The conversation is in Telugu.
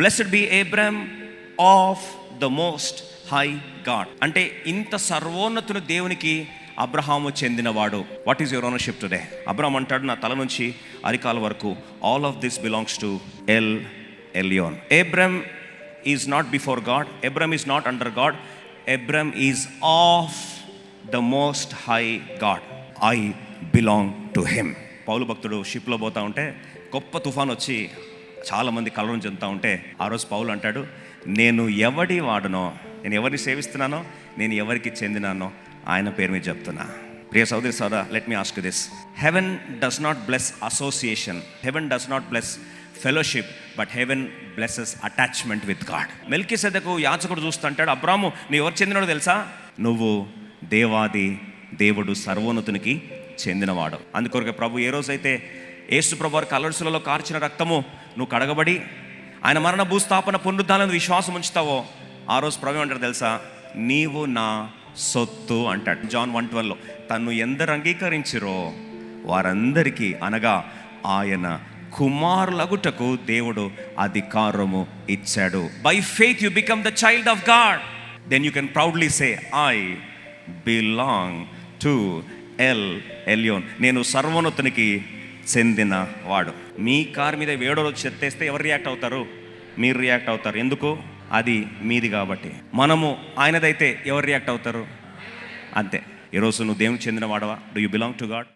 Blessed be Abraham of the most high God. అంటే ఇంత సర్వోన్నతుని దేవునికి అబ్రహాము చెందినవాడు. What is your ownership today? Abraham అంటాడు, నా తల నుంచి అరికాల వరకు all of this belongs to El Elyon. Abraham is not before God, Abraham is not under God, Abraham is of the most high God. I belong to him. పౌలు భక్తుడు షిప్లో పోతా ఉంటే గొప్ప తుఫాన్ వచ్చి చాలామంది కలవరం చెందుతూ ఉంటే ఆ రోజు పౌలు అంటాడు, నేను ఎవడి వాడునో, నేను ఎవరిని సేవిస్తున్నానో, నేను ఎవరికి చెందినానో ఆయన పేరు మీద చెప్తున్నా. ప్రియ సోదరి సోదరా, let me ask this. Heaven does not bless association, heaven does not bless fellowship, but heaven blesses attachment with God. మెల్కీసెదెకు యాజకుడు చూస్తుంటాడు, అబ్రాము నువ్వు ఎవరు చెందినాడో తెలుసా? నువ్వు దేవాది దేవుడు సర్వోన్నతునికి చెందినవాడు. అందుకొరకు ప్రభు ఏ రోజైతే యేసు ప్రభు వారి కలవరిశిలలో కార్చిన రక్తము నువ్వు కడగబడి ఆయన మరణ భూస్థాపన పునరుద్ధానాన్ని విశ్వాసం ఉంచుతావో ఆ రోజు ప్రభు అంటారు తెలుసా, నీవు నా సొత్తు అంటాడు. జాన్ 1:12 తను ఎందరు అంగీకరించిరో వారందరికీ, అనగా ఆయన కుమారులగుటకు దేవుడు అధికారము ఇచ్చాడు. By faith you become the child of God. Then you can proudly say, I belong to El Elyon. నేను సర్వోన్నతునికి చెందిన వాడు. మీ కారు మీద వేడో రోజు చెత్తేస్తే ఎవరు రియాక్ట్ అవుతారు? మీరు రియాక్ట్ అవుతారు. ఎందుకు? అది మీది కాబట్టి. మనము ఆయనదైతే ఎవరు రియాక్ట్ అవుతారు? అంతే. ఈరోజు నువ్వు దేవునికి చెందిన వాడవా? Do you belong to God?